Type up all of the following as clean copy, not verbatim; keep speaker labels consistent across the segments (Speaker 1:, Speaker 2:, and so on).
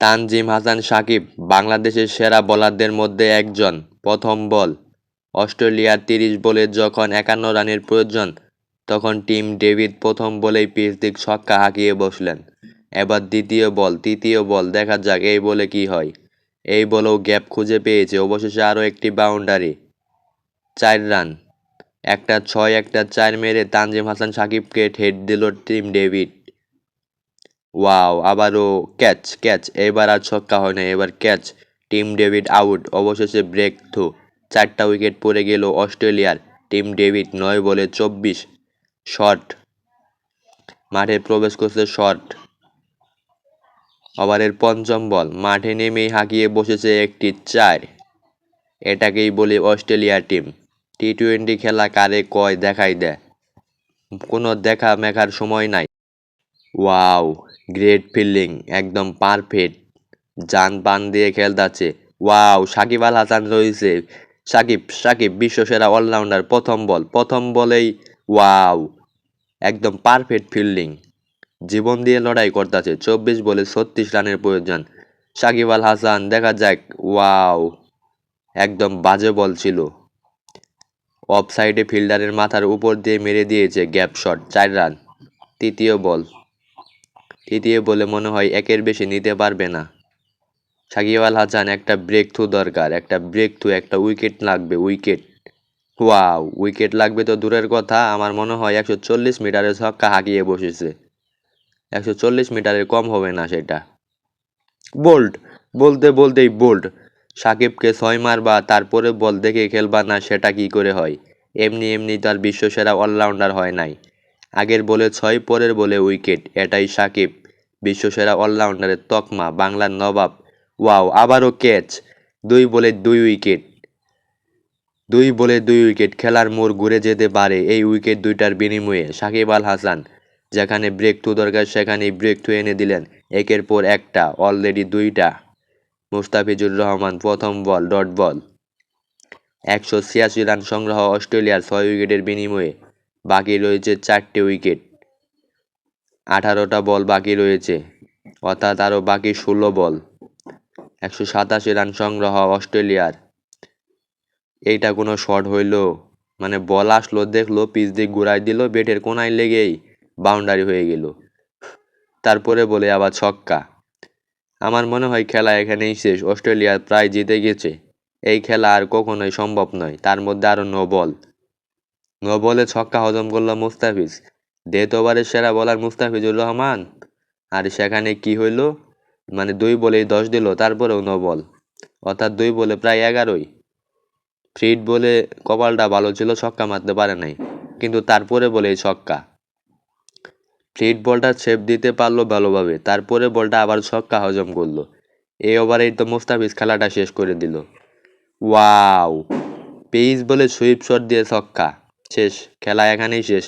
Speaker 1: তানজিম হাসান সাকিব বাংলাদেশের সেরা বোলারদের মধ্যে একজন। প্রথম বল। অস্ট্রেলিয়ার ৩০ বলে যখন ৫১ রানের প্রয়োজন তখন টিম ডেভিড প্রথম বলেই পিচ দিক ছক্কা হাঁকিয়ে বসলেন। এবার দ্বিতীয় বল, তৃতীয় বল, দেখা যাক এই বলে কি হয়। এই বলেও গ্যাপ খুঁজে পেয়েছে, অবশেষে আরও একটি বাউন্ডারি। ৪ রান। একটা ৬, একটা ৪ মেরে তানজিম হাসান সাকিবকে ঠেট দিল টিম ডেভিড। ওয়াও, আবারও ক্যাচ ক্যাচ, এবার আর ছক্কা হয় না, এবার ক্যাচ। টিম ডেভিড আউট, অবশেষে ব্রেক থ্রু। ৪টা উইকেট পড়ে গেল অস্ট্রেলিয়ার। টিম ডেভিড ৯ বলে ২৪। শট। মাঠে প্রবেশ করছে শট। ওভারের পঞ্চম বল, মাঠে নেমেই হাঁকিয়ে বসেছে একটি ৪। এটাকেই বলে অস্ট্রেলিয়া টিম। টি-২০ খেলা কারে কয় দেখাই দেয়, কোনো দেখা মেখার সময় নাই। ওয়াও, গ্রেট ফিল্ডিং, একদম পারফেক্ট, জান পান দিয়ে খেলতাছে। ওয়াও, সাকিব আল হাসান রয়েছে। সাকিব সাকিব বিশ্বসেরা অলরাউন্ডার। প্রথম বল, প্রথম বলেই ওয়াও, একদম পারফেক্ট ফিল্ডিং, জীবন দিয়ে লড়াই করতেছে। ২৪ বলে ৩৬ রানের প্রয়োজন। সাকিব আল হাসান, দেখা যাক। ওয়াও, একদম বাজে বল ছিল। অফ সাইডে ফিল্ডারের মাথার উপর দিয়ে মেরে দিয়েছে গ্যাপ শট। ৪ রান। তৃতীয় বল। তৃতীয় বলে মনে হয় একের বেশি নিতে পারবে না সাকিব আল হাসান। একটা ব্রেক থ্রু দরকার, একটা ব্রেক থ্রু, একটা উইকেট লাগবে, উইকেট। ওয়াও, উইকেট লাগবে তো দূরের কথা, আমার মনে হয় ১৪০ মিটারের ছক্কা হাঁকিয়ে বসেছে। ১৪০ মিটারের কম হবে না সেটা। বোল্ড, বলতে বলতেই বোল্ড। সাকিবকে ৬ মারবা তারপরে বল দেখে খেলবা না, সেটা কি করে হয়? এমনি এমনি তার বিশ্বসেরা অলরাউন্ডার হয় নাই। আগের বলে ৬, পরের বলে উইকেট, এটাই সাকিব বিশ্বসেরা অলরাউন্ডারের তকমা, বাংলার নবাব। ওয়াও, আবারও ক্যাচ। ২ বলে ২ উইকেট। ২ বলে ২ উইকেট, খেলার মোড় ঘুরে যেতে পারে এই উইকেট দুইটার বিনিময়ে। সাকিব আল হাসান যেখানে ব্রেক থ্রু দরকার সেখানেই ব্রেক থ্রু এনে দিলেন, একের পর একটা, অলরেডি ২টা। মুস্তাফিজুর রহমান প্রথম বল, ডট বল। ১৮৬ রান সংগ্রহ অস্ট্রেলিয়ার ৬ উইকেটের বিনিময়ে। বাকি রয়েছে ৪টে উইকেট। ১৮টা বল বাকি রয়েছে, অর্থাৎ আরও বাকি ১৬ বল। ১৮৭ রান সংগ্রহ অস্ট্রেলিয়ার। এইটা কোনো শট হইল? মানে বল আসলো, দেখলো, পিচ দিয়ে ঘুরাই দিল, ব্যাটের কোনায় লেগেই বাউন্ডারি হয়ে গেল। তারপরে বলে আবার ছক্কা। আমার মনে হয় খেলা এখানেই শেষ, অস্ট্রেলিয়া প্রায় জিতে গেছে। এই খেলা আর কখনোই সম্ভব নয়, তার মধ্যে আরও ৯ বল। ৯ বলে ছক্কা হজম করলো মুস্তাফিজ। ডেথ ওভারের সেরা বোলার মুস্তাফিজুর রহমান, আর সেখানে কি হইল? মানে ২ বলেই ১০ দিল, তারপরেও ৯ বল, অর্থাৎ ২ বলে প্রায় ১১ই। ফ্রিড বলে কপালটা ভালো ছিল, ছক্কা মারতে পারে নাই, কিন্তু তারপরে বলেই ছক্কা। ফ্লিট বলটা ছেপ দিতে পারলো ভালোভাবে, তারপরে বলটা আবার ছক্কা হজম করলো। এই ওভারেই তো মুস্তাফিজ খেলাটা শেষ করে দিল। ওয়াও, পেইস বলে সুইপ শট দিয়ে ছক্কা। শেষ, খেলা এখানেই শেষ।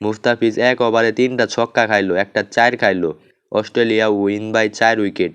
Speaker 1: মুস্তাফিজ ১ ওভারে ৩টা ছক্কা খাইলো, একটা ৪ খাইলো। Australia win by ৪ wicket.